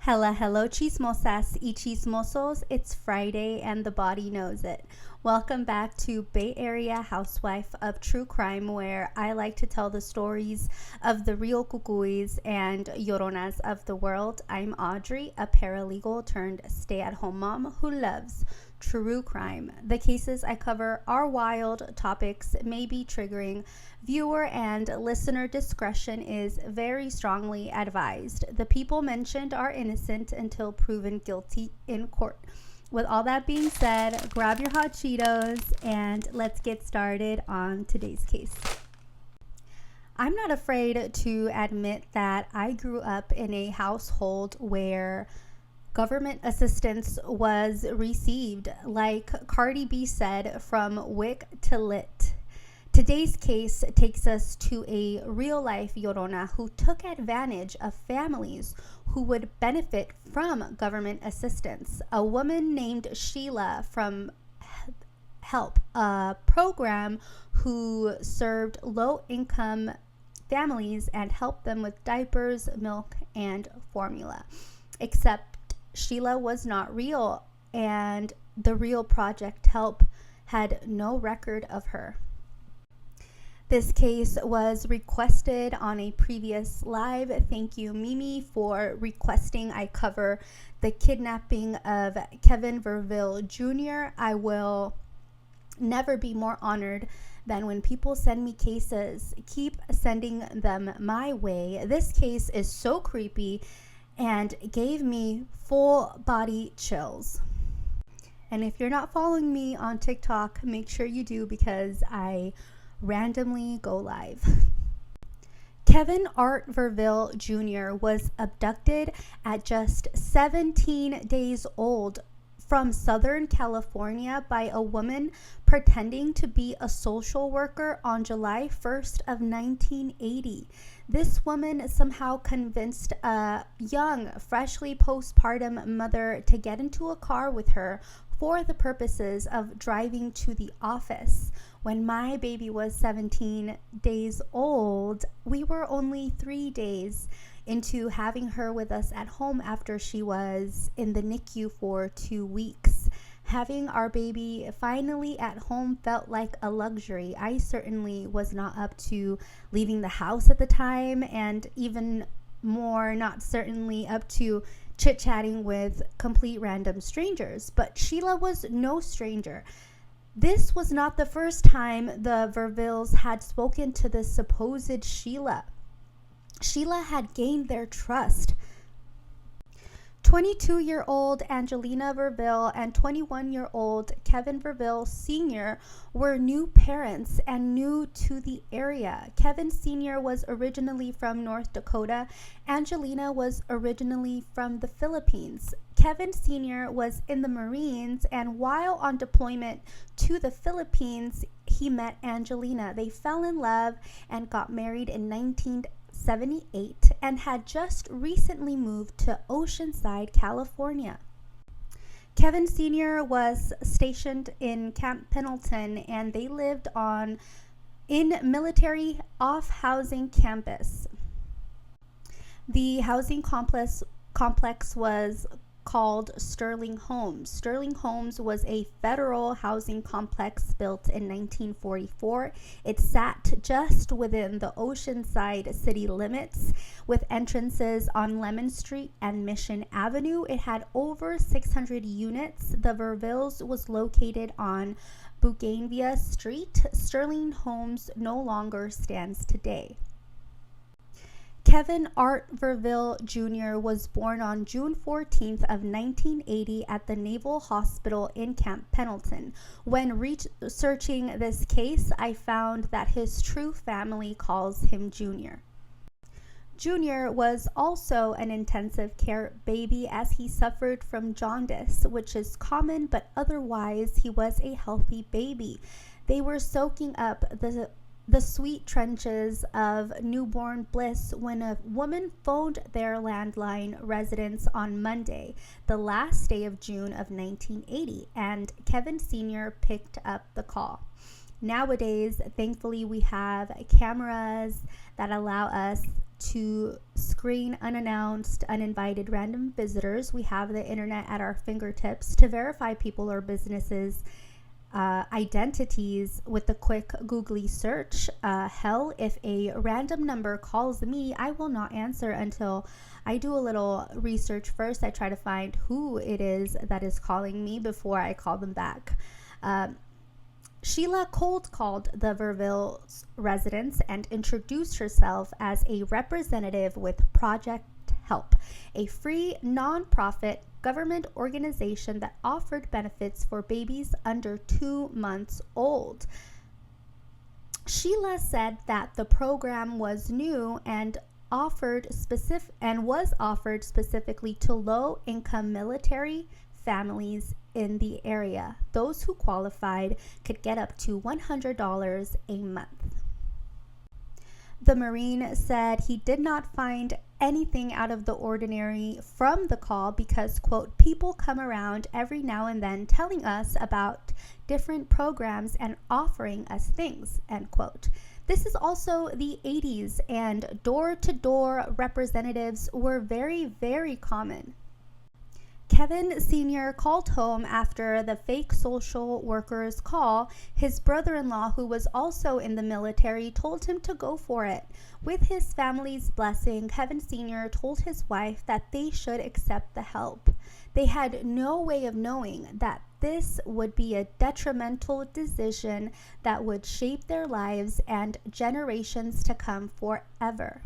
Hello, chismosas y chismosos. It's Friday and the body knows it. Welcome back to Bay Area Housewife of True Crime, where I like to tell the stories of the real cucuys and lloronas of the world. I'm Audrey, a paralegal turned stay-at-home mom who loves true crime. The cases I cover are wild, topics may be triggering. Viewer and listener discretion is very strongly advised. The people mentioned are innocent until proven guilty in court. With all that being said, grab your hot Cheetos and let's get started on today's case. I'm not afraid to admit that I grew up in a household where government assistance was received. Like Cardi B said, from wick to lit. Today's case takes us to a real-life llorona who took advantage of families who would benefit from government assistance. A woman named Sheila from Help, a program who served low-income families and helped them with diapers, milk, and formula. Except Sheila was not real, and the real Project Help had no record of her. This case was requested on a previous live. Thank you, Mimi, for requesting I cover the kidnapping of Kevin Verville Jr. I will never be more honored than when people send me cases. Keep sending them my way. This case is so creepy and gave me full body chills. And if you're not following me on TikTok, make sure you do, because I randomly go live. Kevin Art Verville Jr. was abducted at just 17 days old from Southern California by a woman pretending to be a social worker on July 1st of 1980. This woman somehow convinced a young, freshly postpartum mother to get into a car with her for the purposes of driving to the office. When my baby was 17 days old, we were only 3 days into having her with us at home after she was in the NICU for 2 weeks. Having our baby finally at home felt like a luxury. I certainly was not up to leaving the house at the time, and even more not certainly up to chit-chatting with complete random strangers. But Sheila was no stranger. This was not the first time the Vervilles had spoken to the supposed Sheila. Sheila had gained their trust. 22-year-old Angelina Verville and 21-year-old Kevin Verville Sr. were new parents and new to the area. Kevin Sr. was originally from North Dakota. Angelina was originally from the Philippines. Kevin Sr. was in the Marines, and while on deployment to the Philippines, he met Angelina. They fell in love and got married in 1978 and had just recently moved to Oceanside, California. Kevin Sr. was stationed in Camp Pendleton, and they lived in military off-housing campus. The housing complex was called Sterling Homes. Sterling Homes was a federal housing complex built in 1944. It sat just within the Oceanside city limits, with entrances on Lemon Street and Mission Avenue. It had over 600 units. The Vervilles was located on Bougainvillea Street. Sterling Homes no longer stands today. Kevin Art Verville Jr. was born on June 14th of 1980 at the Naval Hospital in Camp Pendleton. When researching this case, I found that his true family calls him Junior. Junior was also an intensive care baby, as he suffered from jaundice, which is common, but otherwise he was a healthy baby. They were soaking up the sweet trenches of newborn bliss when a woman phoned their landline residence on Monday, the last day of June of 1980, and Kevin Sr. picked up the call. Nowadays, thankfully, we have cameras that allow us to screen unannounced, uninvited random visitors. We have the internet at our fingertips to verify people or businesses' identities with a quick googly search. Hell, if a random number calls me, I will not answer until I do a little research first. I try to find who it is that is calling me before I call them back. Sheila cold called the Verville residence and introduced herself as a representative with Project Help, a free nonprofit government organization that offered benefits for babies under 2 months old. Sheila said that the program was new and was offered specifically to low-income military families in the area. Those who qualified could get up to $100 a month. The Marine said he did not find anything out of the ordinary from the call because, quote, people come around every now and then telling us about different programs and offering us things, end quote. This is also the 80s, and door-to-door representatives were very, very common. Kevin Sr. called home after the fake social worker's call. His brother-in-law, who was also in the military, told him to go for it. With his family's blessing, Kevin Sr. told his wife that they should accept the help. They had no way of knowing that this would be a detrimental decision that would shape their lives and generations to come forever.